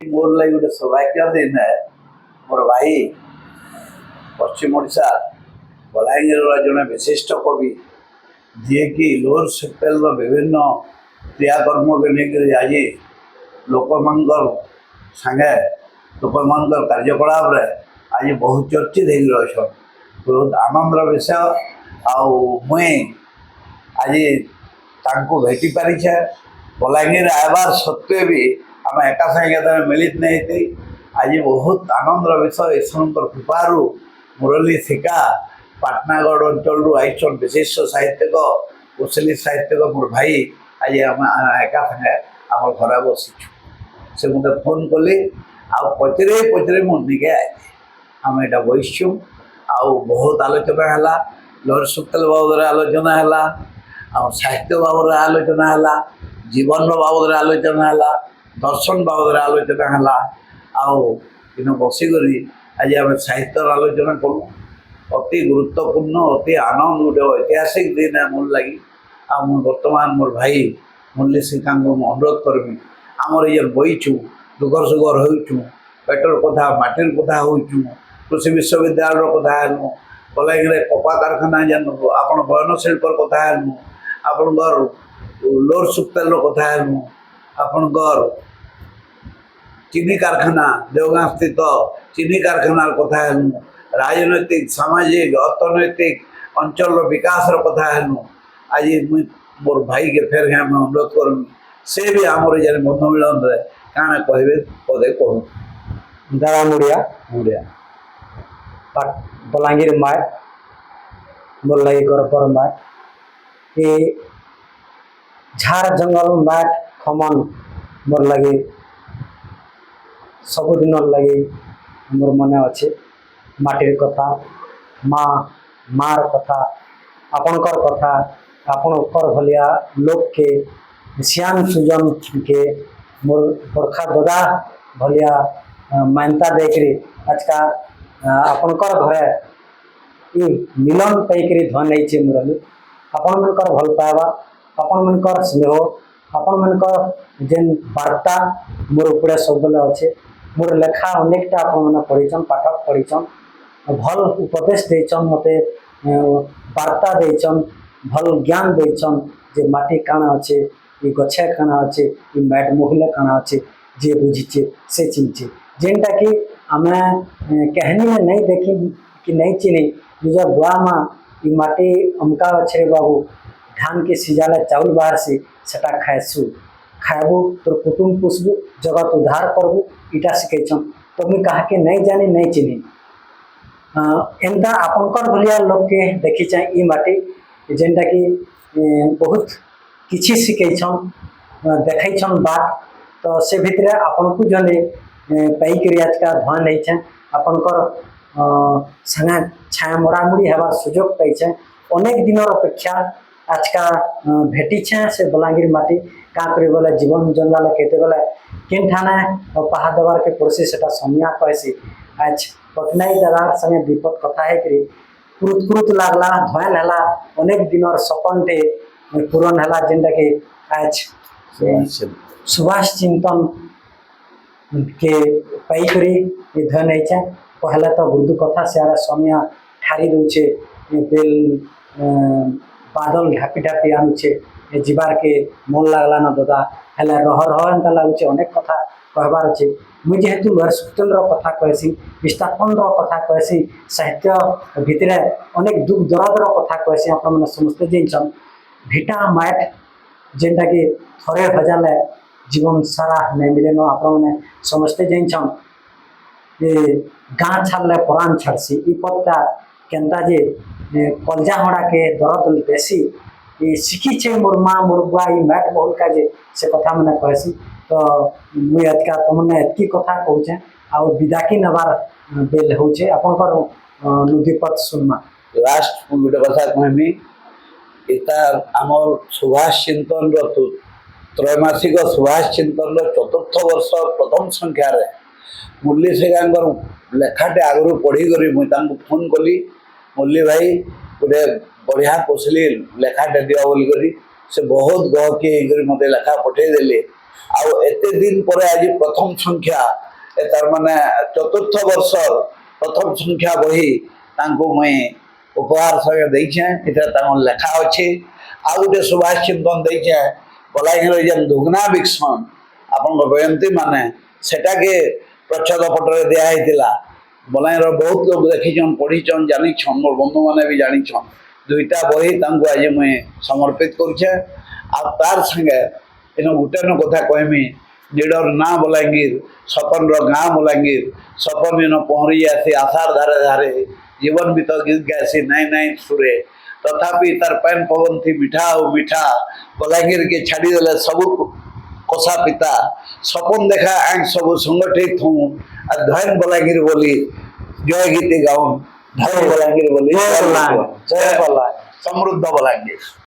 मोर लगे गोटे सौभाग्य दिन है मोर भाई पश्चिम ओडिशा बलांगीर जड़े विशिष्ट कवि जी कि लोअर सेक्टेल विभिन्न क्रियाकर्म को लेकर आज लोक सांगे लोक कार्यकलाप आज बहुत चर्चित हो बहुत आनंदर विषय मुई आज तांको भेटी पारिछे बलांगीर आवार सत्वे भी आम एका संगे मिलित नहीं थी आज बहुत आनंदर विषय ईश्वर कृपारू मुरली शिका पाटनागढ़ अंचल आईसन विशिष्ट साहित्यिक कुशली साहित्यिक मोर भाई आज आम एका संगे आम घर बसीचु से मत फोन कली पचरे पचरे मुझे आम यहाँ बसचु बहुत आलोचना है लोअर सुक्तल बाबद आलोचना है साहित्य बाबद आलोचना है जीवन बाबद आलोचना है दर्शन बाबद आलोचना है आउ बसिक आज आम साहित्य आलोचना करूँ अति गुरुत्वपूर्ण अति आनंद गोटे ऐतिहासिक दिन है मोर लगी बर्तमान मोर भाई मुरली शिका अनुरोध करमी आमर ये बईचु दुगर सुगर होचु पेटर कथा माटिर कथा होचु कृषि विश्वविद्यालय कथा हेनु बलांगीर कपा कारखाना जानू आपण बयन शिल्पर कथा हेनु आपणकर लोअर सुक्तेल कथा हेनु आपणकर चीनी कारखाना देवगाँ स्थित चीनी कारखानार कथा हेनु राजनैतिक सामाजिक अर्थनैतिक अंचल विकास कथा हेनु आज मुई मोर भाई के फेर मैं अनुरोध करमी से भी आमर जन बंधु मिलन काण कहे पदे कहूँ दादा मुड़िया मुड़िया बलांगीर माट मोर लगे गौरवर माट ये झाड़ जंगल माट खमन मोर लगे सबुदिन लगे मोर मन अच्छे माटिर कथा माँ मार कथा आपणकर कथा आपणकर भलिया लोक के श्याम सुजन के मोर बरखा ददा भलिया मान्यता देकरी आज का आपणकर घरे ये मिलन पाइकरी धन है मुरली आपण मनकर भल पाइबा आपण मनकर स्नेह आपण मनकर जेन वार्ता मोर उपरे सबले अच्छे मोर लेखा अनेकटा आपण मैंने पढ़ीचन पाठक पढ़ीचन भल उपदेश देचन मते वार्ता देचन भल ज्ञान देचन जे माटी काना अच्छे ये गछे काना अच्छे ये मैट मोहले काना अच्छे जे बुझीचे से चिंचे जेनटा कि आम कहनी में नहीं देखी कि नहीं चिनी निज बुआ माँ ये माटी अमका अच्छे बाबू धान के सिजाला चाउल बाहर से सेटा खाएसु खाएबू तोर कुटुम पुषबू जगत उद्धार करबू इटा शिखेचन तो मुझे कहा के नहीं जानी नहीं चिनी एंता आपणकर भलिया लोक के देखी चाहे ई माटी जेनटा कि बहुत किछि शिखेचन देखैछन बात तो से भितर आपन को जने पाइक आज का धन है आपणकर संगे छाया मोड़ामुड़ी हबार सुजोग पाइछे अनेक दिनर अपेक्षा आज का भेटी से बलांगीर माटी क्या कर बोले जीवन जंजाल कहते बोले केन ठाने पहा देवार के पड़ोसी से समिया कहसी आज पटनाई दादार संगे विपद कथा है कि कुरुत कुरुत लागला धयल है अनेक दिनर सपन टे पूरण है जेनटा कि आज सुभाष चिंतन के पाइकरी धन है पहले तो उर्दू कथा से समिया ठारी दूचे बेल बादल ढापी ढापी आनुचे जीवार के मन लगला न दादा हेल्ला रह रह एंता लगुचे अनेक कथा कहबार अच्छे मुझे जेहेतु लोअर सुक्तेल कथा कहसी विस्थापन कथा कहसी साहित्य भितर अनेक दुख दरादर कथा कहसी आप समस्ते जान भिटा मैट जेनटा कि थरे भजाले जीवन सारा नहीं मिले न आप समस्ते जान ये गाँ छाड़ले परान छाड़सी ई पत्ता केन्ता जे कलजा हड़ा के दरद देसी ये शिखी मोर माँ मोर बुआ ये मैट बहुल का जे से कथा मैंने कहसी तो मुझे आज तुमने एतकी कथा कहूचे आ विदाकी नबार बेल होचे आपनकर नदीपत सुनमा लास्ट गोटे कथा कहमी इता आमर सुभाष चिंतन त्रैमासिक सुभाष चिंतन चतुर्थ वर्ष प्रथम संख्यार मुरली शिका लेखाटे आगु पढ़ी मुझे फोन कली मुरली भाई गोटे बढ़िया कोसली लेखाटे दिया बोल से बहुत गहकी मत लेखा पठेदेले ଆଉ ଏତେ ଦିନ ପରେ ଆଜି ପ୍ରଥମ ସଂଖ୍ୟା ତାର ମାନେ ଚତୁର୍ଥ ବର୍ଷର ପ୍ରଥମ ସଂଖ୍ୟା ବହି ତାଙ୍କୁ ମୁଇଁ ଉପହାର ସଙ୍ଗେ ଦେଇଛେ। ଏଥିରେ ତାଙ୍କର ଲେଖା ଅଛି। ଆଉ ଗୋଟେ ସୁଭାଷ ଚିନ୍ତନ ଦେଇଛେ ବଲାଙ୍ଗୀର ଯେନ୍ ଦୁଗ୍ନା ବିକସନ୍ ଆପଣଙ୍କ ବୟନ୍ତୀ ମାନେ ସେଟାକେ ପ୍ରଚ୍ଛଦ ପଟରେ ଦିଆହେଇଥିଲା। ବଲାଙ୍ଗୀର ବହୁତ ଲୋକ ଦେଖିଛନ୍, ପଢ଼ିଛନ୍, ଜାଣିଛନ୍, ମୋର ବନ୍ଧୁମାନେ ବି ଜାଣିଛନ୍। ଦୁଇଟା ବହି ତାଙ୍କୁ ଆଜି ମୁଇଁ ସମର୍ପିତ କରୁଛେ। ଆଉ ତାର ସାଙ୍ଗେ ଇନ ଗୁଟେନ କଥା କହିମି, ନିଡ଼ର ନାଁ ବଲାଙ୍ଗୀର, ସପନର ଗାଁ ବଲାଙ୍ଗୀର, ସପନ ଇନ ପହଁରି ଆସି ଆଶାର ଧାରେ ଧାରେ, ଜୀବନ ବିତ ଗୀତ ଗାଏସି ନାଇଁ ନାଇଁ ସୁରେ, ତଥାପି ତାର ପାନ୍ ପବନ ଥି ମିଠା ଆଉ ମିଠା, ବଲାଙ୍ଗୀରକେ ଛାଡ଼ିଦେଲେ ସବୁ କଷା ପିତା, ସପନ ଦେଖା ଆଙ୍କ୍ ସବୁ ସଂଗଠିତ ହଉଁ, আর ধৈন বলাঙ্গীর বলি জয় গীতি গাউন, ধৈন বলাঙ্গীর বলি জয় বলাঙ্গীর, জয় বলাঙ্গীর। সমৃদ্ধ বলাঙ্গীর।